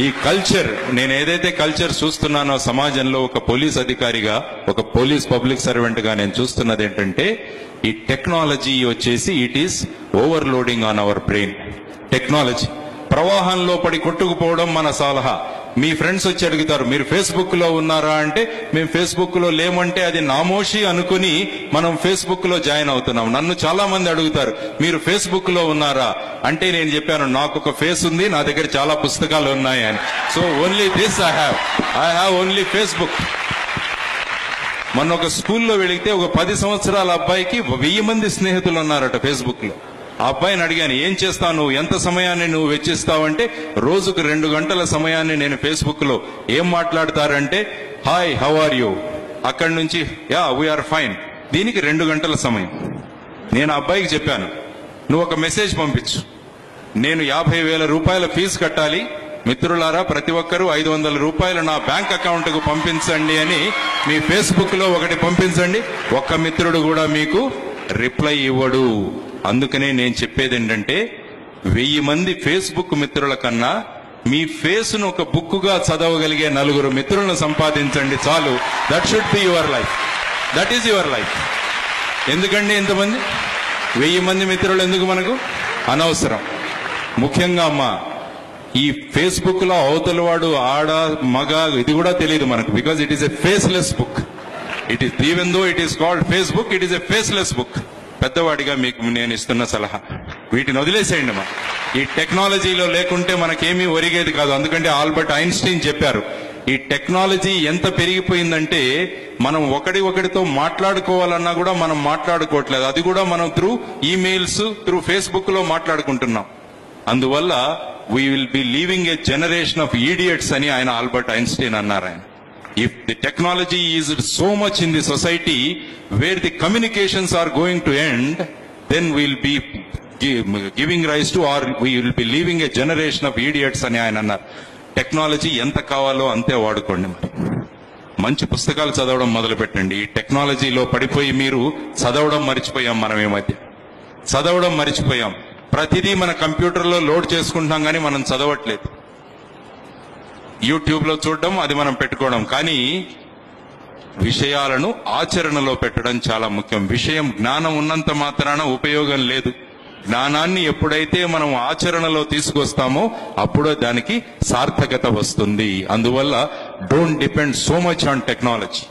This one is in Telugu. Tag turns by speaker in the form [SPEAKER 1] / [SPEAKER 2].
[SPEAKER 1] ఈ కల్చర్, నేను ఏదైతే కల్చర్ చూస్తున్నానో సమాజంలో ఒక పోలీస్ అధికారిగా, ఒక పోలీస్ పబ్లిక్ సర్వెంట్ గా నేను చూస్తున్నది ఏంటంటే, ఈ టెక్నాలజీ వచ్చేసి it is overloading on our brain. Technology ప్రవాహంలో పడి కొట్టుకుపోవడం మన సలహా. మీ ఫ్రెండ్స్ వచ్చి అడుగుతారు, మీరు ఫేస్బుక్ లో ఉన్నారా అంటే, మేము ఫేస్బుక్ లో లేమంటే అది నామోషి అనుకుని మనం ఫేస్బుక్ లో జాయిన్ అవుతున్నాం. నన్ను చాలా మంది అడుగుతారు, మీరు ఫేస్బుక్ లో ఉన్నారా అంటే నేను చెప్పాను, నాకు ఒక ఫేస్ ఉంది, నా దగ్గర చాలా పుస్తకాలు ఉన్నాయి అని. So only this I have only Facebook. మొన్న ఒక స్కూల్లో వెళితే ఒక 10 సంవత్సరాల అబ్బాయికి 1000 మంది స్నేహితులు ఉన్నారట ఫేస్బుక్ లో. ఆ అబ్బాయిని అడిగాను, ఏం చేస్తావు నువ్వు, ఎంత సమయాన్ని నువ్వు వెచ్చిస్తావంటే, రోజుకు 2 గంటల సమయాన్ని నేను ఫేస్బుక్ లో. ఏం మాట్లాడతారంటే, హాయ్ హౌ ఆర్ యూ, అక్కడి నుంచి యా వీఆర్ ఫైన్. దీనికి 2 గంటల సమయం. నేను ఆ అబ్బాయికి చెప్పాను, నువ్వు ఒక మెసేజ్ పంపించు, నేను 50,000 రూపాయల ఫీజు కట్టాలి, మిత్రులారా ప్రతి ఒక్కరూ 500 రూపాయలు నా బ్యాంక్ అకౌంట్ కు పంపించండి అని మీ ఫేస్బుక్ లో ఒకటి పంపించండి. ఒక్క మిత్రుడు కూడా మీకు రిప్లై ఇవ్వడు. అందుకనే నేను చెప్పేది ఏంటంటే, 1000 మంది ఫేస్బుక్ మిత్రుల కన్నా మీ ఫేస్ ను ఒక బుక్ గా చదవగలిగే 4 మిత్రులను సంపాదించండి చాలు. That should be your life. That is your life. ఎందుకండి ఇంతమంది 1000 మంది మిత్రులు ఎందుకు మనకు? అనవసరం. ముఖ్యంగా అమ్మా, ఈ ఫేస్బుక్ లో అవతలవాడు ఆడ మగ ఇది కూడా తెలియదు మనకు. Because it is a faceless book. It is, even though it is called Facebook, it is a faceless book. పెద్దవాడిగా మీకు నేను ఇస్తున్న సలహా, వీటిని వదిలేసేయండి అమ్మా. ఈ టెక్నాలజీలో లేకుంటే మనకేమీ ఒరిగేది కాదు. అందుకంటే ఆల్బర్ట్ ఐన్స్టీన్ చెప్పారు, ఈ టెక్నాలజీ ఎంత పెరిగిపోయిందంటే మనం ఒకరితో మాట్లాడుకోవాలన్నా కూడా మనం మాట్లాడుకోవట్లేదు. అది కూడా మనం త్రూ ఈమెయిల్స్, త్రూ ఫేస్బుక్ లో మాట్లాడుకుంటున్నాం. అందువల్ల we will be leaving a generation of idiots అని ఆయన ఆల్బర్ట్ ఐన్స్టీన్ అన్నారు. ఆయన, if the technology is so much in the society where the communications are going to end, then we'll be giving rise to, or we will be leaving a generation of idiots అని ఆయన అన్నారు. టెక్నాలజీ ఎంత కావాలో అంతే వాడుకోండి. మరి మంచి పుస్తకాలు చదవడం మొదలు పెట్టండి. ఈ టెక్నాలజీలో పడిపోయి మీరు చదవడం మర్చిపోయాం. మనం ఈ మధ్య చదవడం మర్చిపోయాం. ప్రతిదీ మన కంప్యూటర్లో లోడ్ చేసుకుంటాం కానీ మనం చదవట్లేదు. యూట్యూబ్ లో చూడడం, అది మనం పెట్టుకోవడం, కానీ విషయాలను ఆచరణలో పెట్టడం చాలా ముఖ్యం. విషయం జ్ఞానం ఉన్నంత మాత్రాన ఉపయోగం లేదు. జ్ఞానాన్ని ఎప్పుడైతే మనం ఆచరణలో తీసుకొస్తామో అప్పుడే దానికి సార్థకత వస్తుంది. అందువల్ల don't depend so much on technology.